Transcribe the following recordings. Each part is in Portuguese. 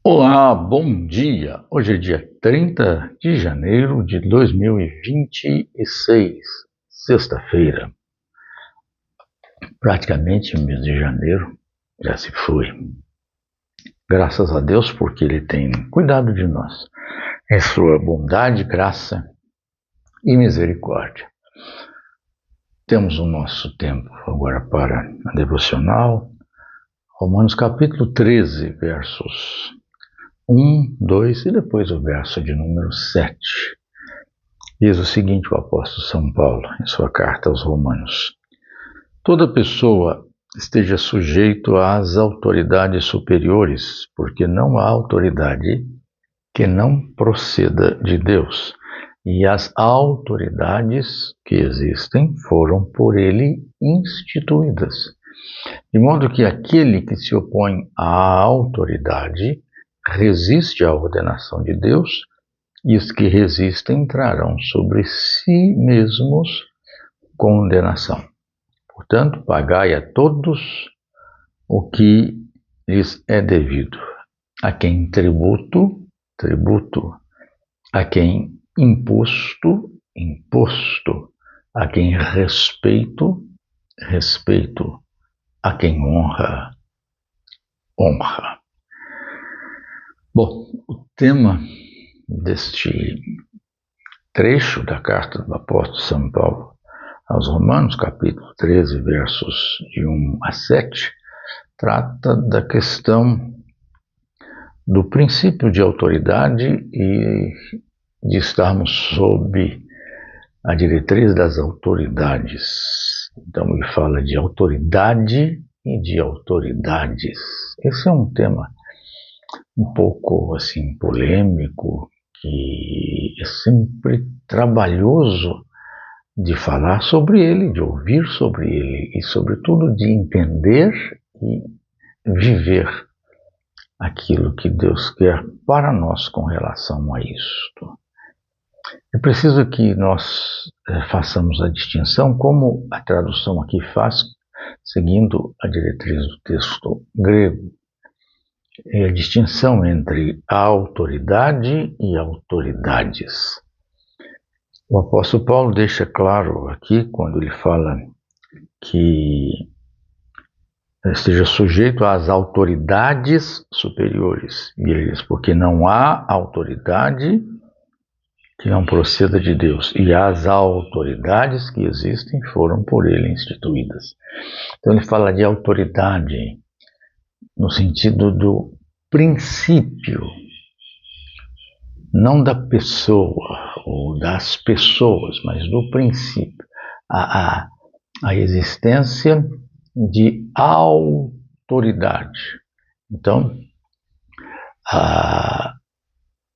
Olá, bom dia! Hoje é dia 30 de janeiro de 2026, sexta-feira. Praticamente o mês de janeiro já se foi. Graças a Deus, porque Ele tem cuidado de nós, em sua bondade, graça e misericórdia. Temos o nosso tempo agora para a devocional, Romanos capítulo 13, versos 1, 2 e depois o verso de número 7. Diz o seguinte o apóstolo São Paulo em sua carta aos Romanos: toda pessoa esteja sujeito às autoridades superiores, porque não há autoridade que não proceda de Deus, e as autoridades que existem foram por ele instituídas. De modo que aquele que se opõe à autoridade resiste à ordenação de Deus, e os que resistem trarão sobre si mesmos condenação. Portanto, pagai a todos o que lhes é devido. A quem tributo, tributo. A quem imposto, imposto. A quem respeito, respeito. A quem honra, honra. Bom, o tema deste trecho da carta do apóstolo São Paulo aos Romanos, capítulo 13, versos de 1 a 7, trata da questão do princípio de autoridade e de estarmos sob a diretriz das autoridades. Então ele fala de autoridade e de autoridades. Esse é um tema um pouco assim polêmico, que é sempre trabalhoso de falar sobre ele, de ouvir sobre ele e, sobretudo, de entender e viver aquilo que Deus quer para nós com relação a isto. É preciso que nós façamos a distinção, como a tradução aqui faz, seguindo a diretriz do texto grego. É a distinção entre a autoridade e autoridades. O apóstolo Paulo deixa claro aqui, quando ele fala que esteja sujeito às autoridades superiores. E ele diz, porque não há autoridade que não proceda de Deus, e as autoridades que existem foram por ele instituídas. Então ele fala de autoridade no sentido do princípio, não da pessoa ou das pessoas, mas do princípio, a existência de autoridade. Então, a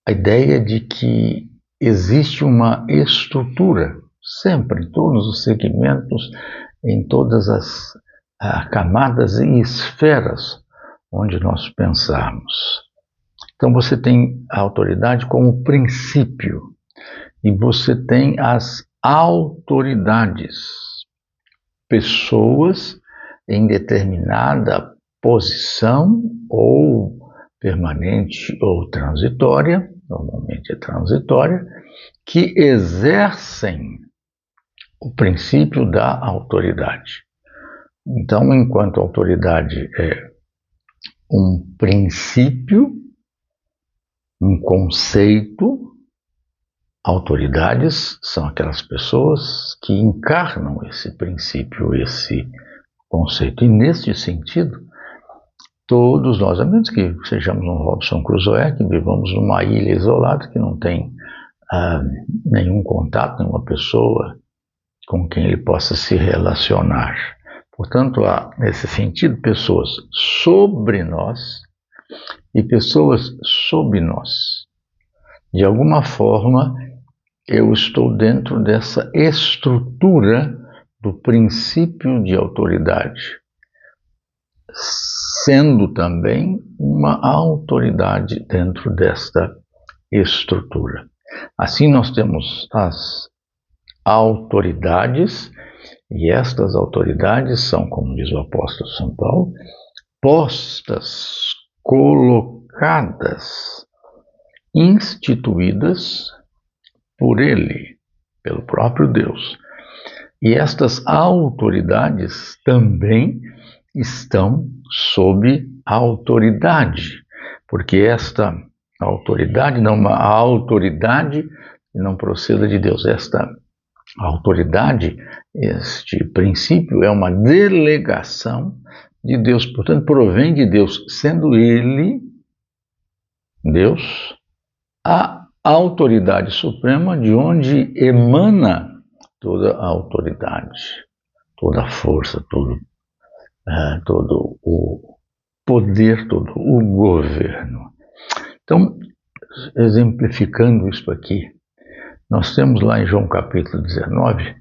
ideia de que existe uma estrutura, sempre, em todos os segmentos, em todas as camadas e esferas onde nós pensarmos. Então você tem a autoridade como princípio e você tem as autoridades, pessoas em determinada posição ou permanente ou transitória, normalmente é transitória, que exercem o princípio da autoridade. Então, enquanto a autoridade é um princípio, um conceito, autoridades são aquelas pessoas que encarnam esse princípio, esse conceito. E neste sentido, todos nós, a menos que sejamos um Robinson Crusoe, que vivamos numa ilha isolada, que não tem nenhum contato, nenhuma pessoa com quem ele possa se relacionar. Portanto, há, nesse sentido, pessoas sobre nós e pessoas sob nós. De alguma forma, eu estou dentro dessa estrutura do princípio de autoridade, sendo também uma autoridade dentro desta estrutura. Assim, nós temos as autoridades, e estas autoridades são, como diz o apóstolo São Paulo, postas, colocadas colocadas, instituídas por Ele, pelo próprio Deus. E estas autoridades também estão sob autoridade, porque esta autoridade não é uma autoridade que não proceda de Deus. Esta autoridade, este princípio é uma delegação de Deus, portanto provém de Deus, sendo Ele, Deus, a autoridade suprema de onde emana toda a autoridade, toda a força, todo o poder, todo o governo. Então, exemplificando isso aqui, nós temos lá em João capítulo 19,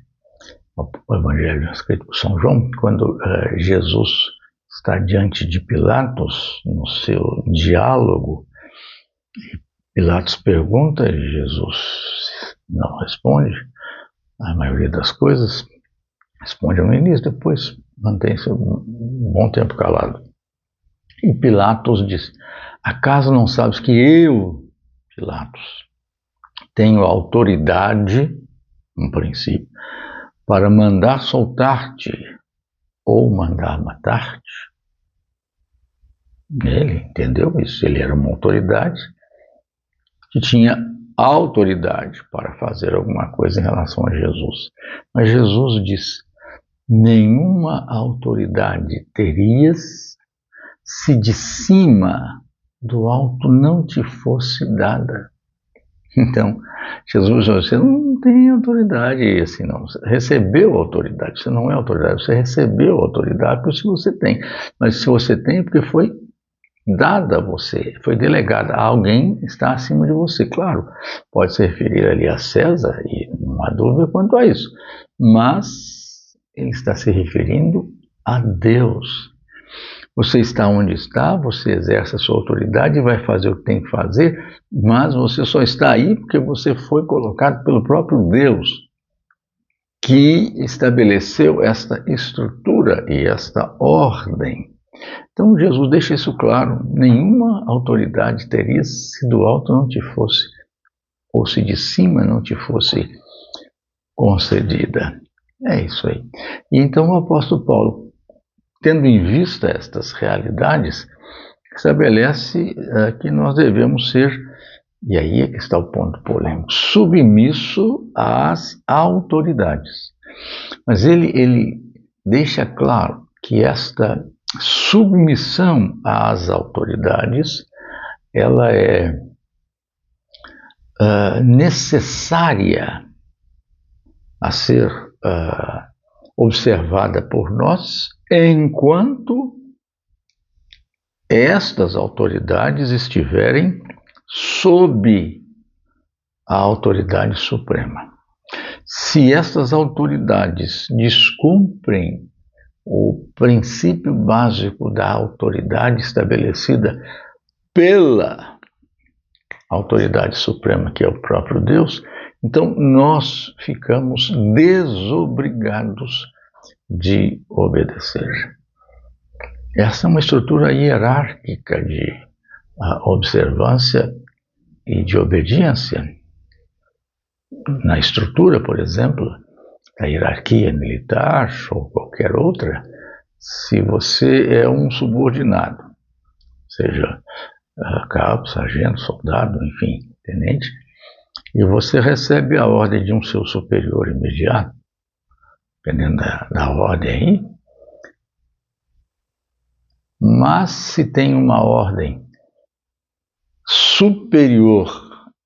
o Evangelho escrito por São João, quando Jesus está diante de Pilatos, no seu diálogo, Pilatos pergunta e Jesus não responde a maioria das coisas, responde no início, depois mantém-se um bom tempo calado. E Pilatos diz: acaso não sabes que eu, Pilatos, tenho autoridade, no princípio, para mandar soltar-te ou mandar matar-te? Ele entendeu isso, ele era uma autoridade que tinha autoridade para fazer alguma coisa em relação a Jesus. Mas Jesus diz: nenhuma autoridade terias se de cima do alto não te fosse dada. Então, Jesus diz: você não tem autoridade assim, não. Você recebeu autoridade, você não é autoridade, você recebeu autoridade, por isso você tem. Mas se você tem, é porque foi dada a você, foi delegada a alguém, está acima de você. Claro, pode se referir ali a César, e não há dúvida quanto a isso, mas ele está se referindo a Deus. Você está onde está, você exerce a sua autoridade e vai fazer o que tem que fazer, mas você só está aí porque você foi colocado pelo próprio Deus, que estabeleceu esta estrutura e esta ordem. Então Jesus deixa isso claro: nenhuma autoridade teria se do alto não te fosse, ou se de cima não te fosse concedida. É isso aí. E então o apóstolo Paulo, tendo em vista estas realidades, estabelece que nós devemos ser, e aí é que está o ponto polêmico, submisso às autoridades. Mas ele deixa claro que esta submissão às autoridades, ela é necessária a ser observada por nós enquanto estas autoridades estiverem sob a autoridade suprema. Se estas autoridades descumprem o princípio básico da autoridade estabelecida pela autoridade suprema, que é o próprio Deus, então nós ficamos desobrigados de obedecer. Essa é uma estrutura hierárquica de observância e de obediência. Na estrutura, por exemplo, da hierarquia militar ou qualquer outra, se você é um subordinado, seja cabo, sargento, soldado, enfim, tenente, e você recebe a ordem de um seu superior imediato, dependendo da ordem aí, mas se tem uma ordem superior,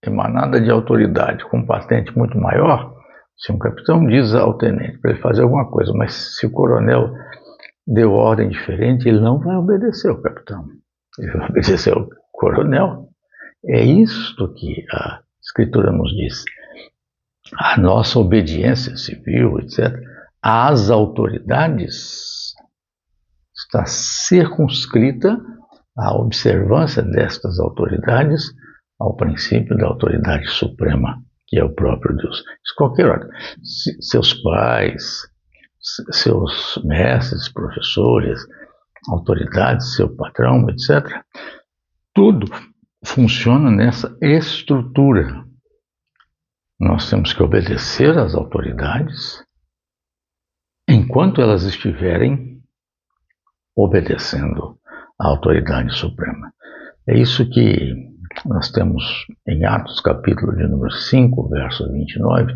emanada de autoridade, com patente muito maior, se um capitão diz ao tenente para ele fazer alguma coisa, mas se o coronel deu ordem diferente, ele não vai obedecer ao capitão, ele vai obedecer ao coronel. É isto que a Escritura nos diz. A nossa obediência civil, etc., às autoridades está circunscrita à observância destas autoridades ao princípio da autoridade suprema, que é o próprio Deus. Isso qualquer hora. Seus pais, seus mestres, professores, autoridades, seu patrão, etc., Tudo funciona nessa estrutura. Nós temos que obedecer às autoridades enquanto elas estiverem obedecendo à autoridade suprema. É isso que nós temos em Atos, capítulo de número 5, verso 29,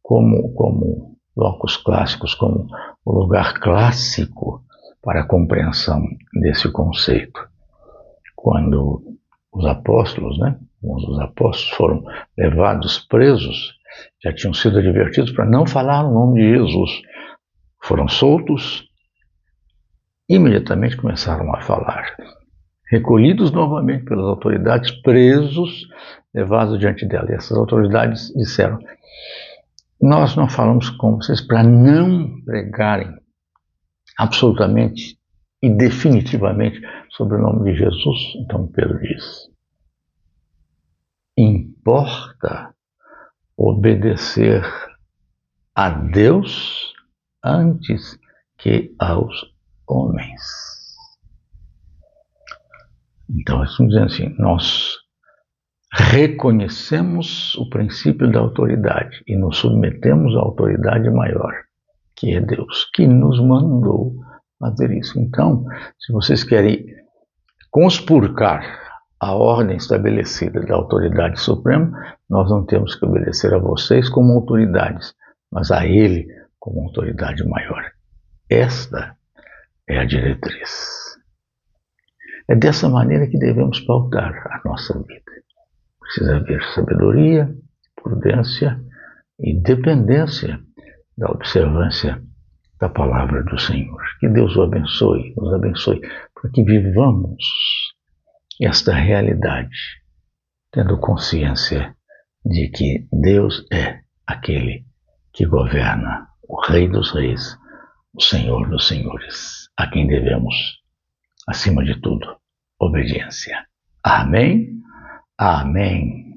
como locus clássicos, como o lugar clássico para a compreensão desse conceito. Quando os apóstolos, alguns dos apóstolos foram levados presos, já tinham sido advertidos para não falar o nome de Jesus. Foram soltos, imediatamente começaram a falar. Recolhidos novamente pelas autoridades, presos, levados diante dela. E essas autoridades disseram: nós não falamos com vocês para não pregarem absolutamente e definitivamente sobre o nome de Jesus. Então Pedro diz: importa obedecer a Deus antes que aos homens. Então, estamos dizendo assim, nós reconhecemos o princípio da autoridade e nos submetemos à autoridade maior, que é Deus, que nos mandou fazer isso. Então, se vocês querem conspurcar a ordem estabelecida da autoridade suprema, nós não temos que obedecer a vocês como autoridades, mas a Ele como autoridade maior. Esta é a diretriz. É dessa maneira que devemos pautar a nossa vida. Precisa haver sabedoria, prudência e dependência da observância da palavra do Senhor. Que Deus o abençoe, nos abençoe, para que vivamos esta realidade, tendo consciência de que Deus é aquele que governa, o Rei dos Reis, o Senhor dos Senhores, a quem devemos, acima de tudo, obediência. Amém? Amém.